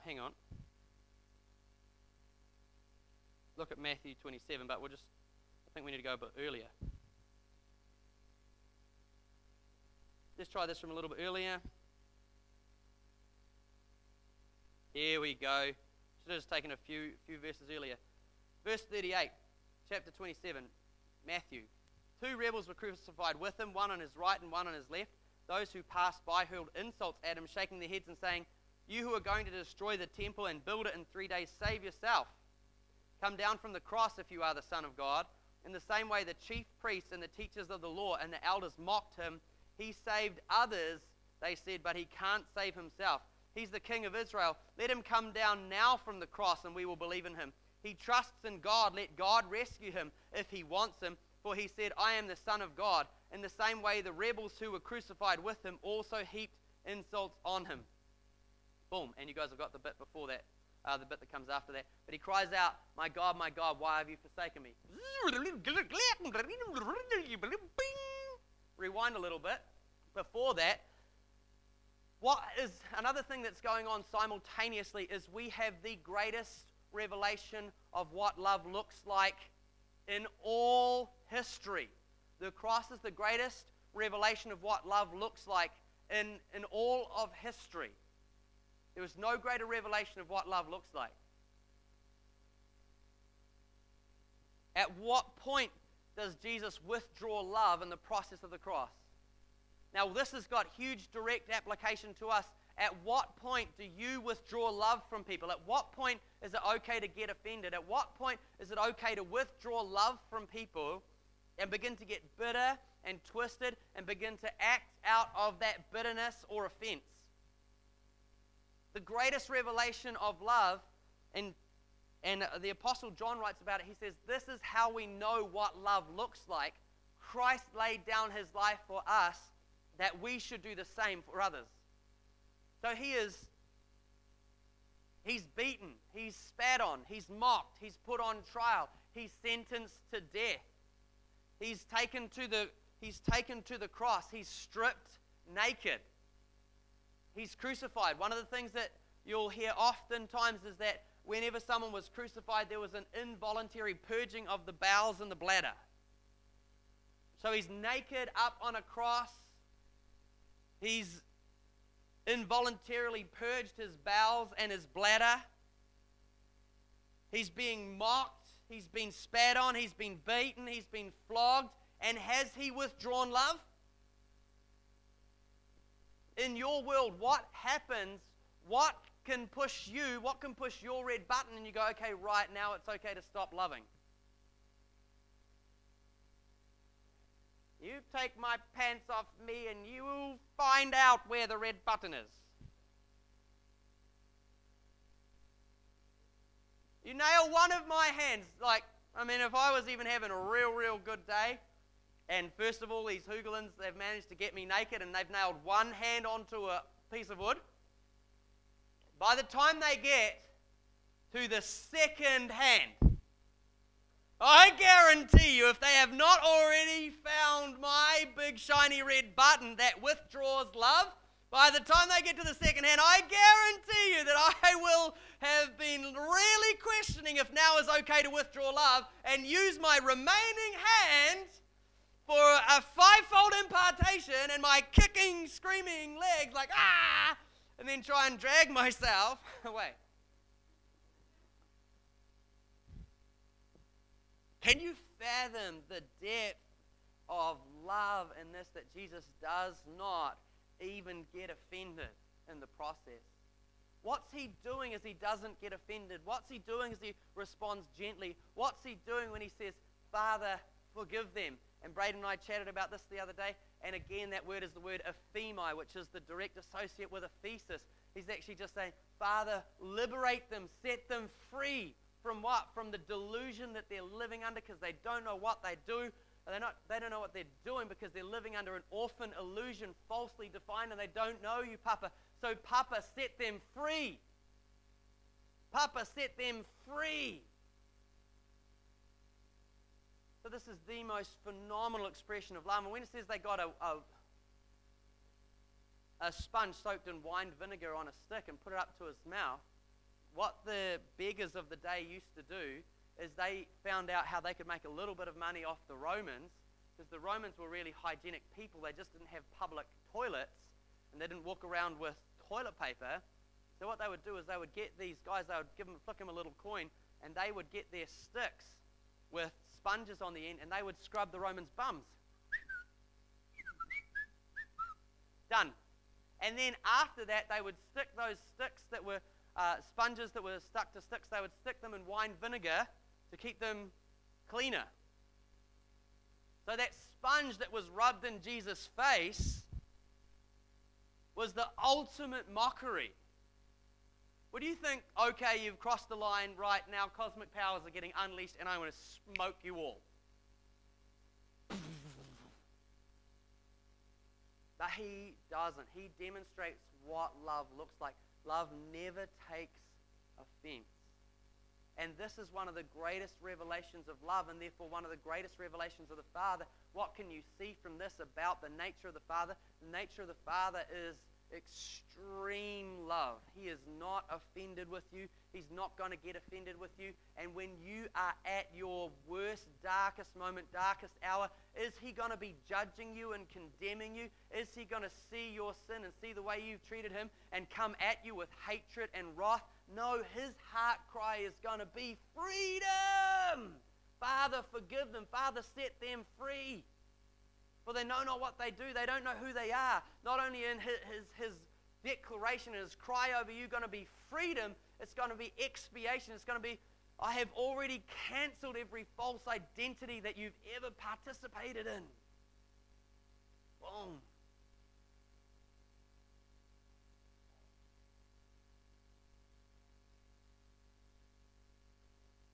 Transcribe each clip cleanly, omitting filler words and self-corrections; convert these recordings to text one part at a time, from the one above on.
hang on. Look at Matthew 27, but I think we need to go a bit earlier. Let's try this from a little bit earlier. Here we go. Should have just taken a few verses earlier. Verse 38, chapter 27, Matthew. 2 rebels were crucified with him, one on his right and one on his left. Those who passed by hurled insults at him, shaking their heads and saying, "You who are going to destroy the temple and build it in 3 days, save yourself. Come down from the cross if you are the Son of God." In the same way, the chief priests and the teachers of the law and the elders mocked him. He saved others, they said, but he can't save himself. He's the King of Israel. Let him come down now from the cross and we will believe in him. He trusts in God. Let God rescue him if he wants him. For he said, "I am the Son of God." In the same way, the rebels who were crucified with him also heaped insults on him. Boom. And you guys have got the bit before that, the bit that comes after that. But he cries out, my God, why have you forsaken me?" Rewind a little bit. Before that, what is another thing that's going on simultaneously is we have the greatest revelation of what love looks like in all history. The cross is the greatest revelation of what love looks like in all of history. There is no greater revelation of what love looks like. At what point does Jesus withdraw love in the process of the cross? Now, this has got huge direct application to us. At what point do you withdraw love from people? At what point is it okay to get offended? At what point is it okay to withdraw love from people and begin to get bitter and twisted and begin to act out of that bitterness or offense? The greatest revelation of love, and the Apostle John writes about it, he says, this is how we know what love looks like. Christ laid down his life for us, that we should do the same for others. So he's beaten, he's spat on, he's mocked, he's put on trial, he's sentenced to death. He's taken to the cross, he's stripped naked. He's crucified. One of the things that you'll hear oftentimes is that whenever someone was crucified, there was an involuntary purging of the bowels and the bladder. So he's naked up on a cross. He's involuntarily purged his bowels and his bladder. He's being mocked. He's been spat on. He's been beaten. He's been flogged. And has he withdrawn love? In your world, what happens? What can push you? What can push your red button and you go, okay, right now it's okay to stop loving? You take my pants off me and you will find out where the red button is. You nail one of my hands. If I was even having a real good day, and first of all, these hooligans, they've managed to get me naked and they've nailed one hand onto a piece of wood. By the time they get to the second hand, I guarantee you, if they have not already found my big shiny red button that withdraws love, by the time they get to the second hand, I guarantee you that I will have been really questioning if now is okay to withdraw love and use my remaining hand for a fivefold impartation and my kicking, screaming legs like, and then try and drag myself away. Can you fathom the depth of love in this, that Jesus does not even get offended in the process? What's he doing as he doesn't get offended? What's he doing as he responds gently? What's he doing when he says, Father, forgive them? And Braden and I chatted about this the other day, and again that word is the word ephemi, which is the direct associate with ephesis. He's actually just saying, Father, liberate them, set them free. From what? From the delusion that they're living under, because they don't know what they do. They don't know what they're doing because they're living under an orphan illusion, falsely defined, and they don't know you, Papa. So, Papa, set them free. Papa, set them free. So this is the most phenomenal expression of love. And when it says they got a sponge soaked in wine vinegar on a stick and put it up to his mouth, what the beggars of the day used to do is they found out how they could make a little bit of money off the Romans, because the Romans were really hygienic people. They just didn't have public toilets, and they didn't walk around with toilet paper. So what they would do is they would get these guys, they would flick them a little coin, and they would get their sticks with sponges on the end, and they would scrub the Romans' bums. Done. And then after that, they would stick those sticks that were sponges that were stuck to sticks, they would stick them in wine vinegar to keep them cleaner. So that sponge that was rubbed in Jesus' face was the ultimate mockery. What do you think? Okay, you've crossed the line, right now cosmic powers are getting unleashed and I'm going to smoke you all. But he doesn't. He demonstrates what love looks like. Love never takes offense. And this is one of the greatest revelations of love, and therefore one of the greatest revelations of the Father. What can you see from this about the nature of the Father? The nature of the Father is extreme love. He is not offended with you. He's not going to get offended with you. And when you are at your worst, darkest moment, darkest hour, is he going to be judging you and condemning you? Is he going to see your sin and see the way you've treated him and come at you with hatred and wrath? No, his heart cry is going to be freedom. Father, forgive them. Father, set them free. For they know not what they do. They don't know who they are. Not only in his declaration and his cry over you going to be freedom, it's going to be expiation. It's going to be, I have already cancelled every false identity that you've ever participated in. Boom.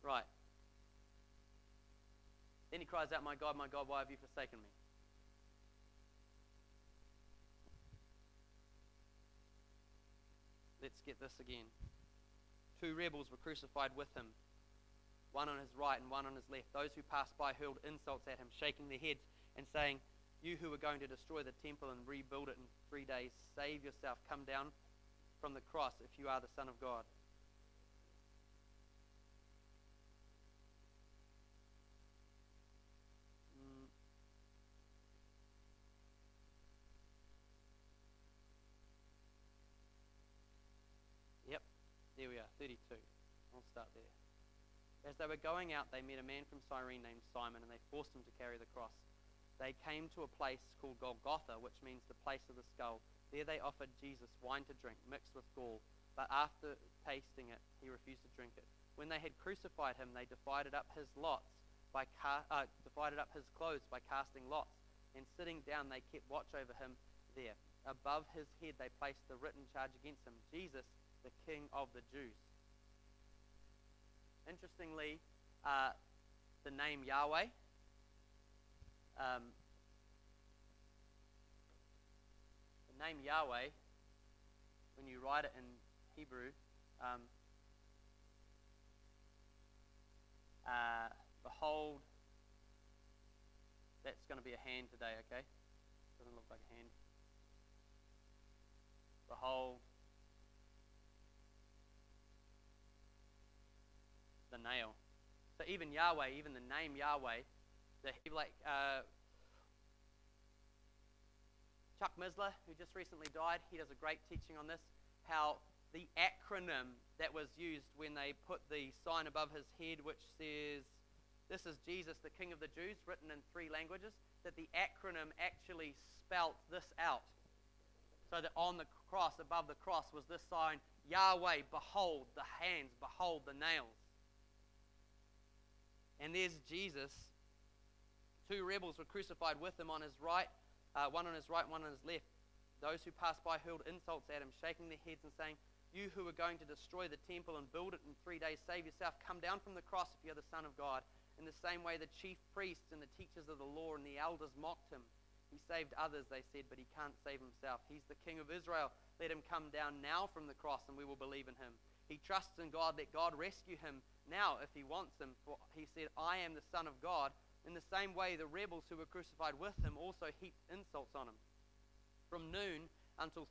Right. Then he cries out, my God, why have you forsaken me? Let's get this again. 2 rebels were crucified with him, one on his right and one on his left. Those who passed by hurled insults at him, shaking their heads and saying, you who are going to destroy the temple and rebuild it in 3 days, save yourself, come down from the cross if you are the Son of God. There we are, 32. I'll start there. As they were going out, they met a man from Cyrene named Simon, and they forced him to carry the cross. They came to a place called Golgotha, which means the place of the skull. There they offered Jesus wine to drink, mixed with gall. But after tasting it, he refused to drink it. When they had crucified him, they divided up his clothes by casting lots. And sitting down, they kept watch over him there. Above his head, they placed the written charge against him, Jesus, the King of the Jews. Interestingly, the name Yahweh, when you write it in Hebrew, behold, that's going to be a hand today, okay? Doesn't look like a hand. Behold, the nail. So even Yahweh, even the name Yahweh, Chuck Misler, who just recently died, he does a great teaching on this, how the acronym that was used when they put the sign above his head which says, this is Jesus, the King of the Jews, written in 3 languages, that the acronym actually spelt this out. So that on the cross, above the cross, was this sign, Yahweh, behold the hands, behold the nails. And there's Jesus. 2 rebels were crucified with him on his right, one on his right, one on his left. Those who passed by hurled insults at him, shaking their heads and saying, you who are going to destroy the temple and build it in 3 days, save yourself, come down from the cross if you are the Son of God. In the same way, the chief priests and the teachers of the law and the elders mocked him. He saved others, they said, but he can't save himself. He's the King of Israel. Let him come down now from the cross and we will believe in him. He trusts in God. Let God rescue him now if he wants him. For he said, I am the Son of God. In the same way, the rebels who were crucified with him also heaped insults on him. From noon until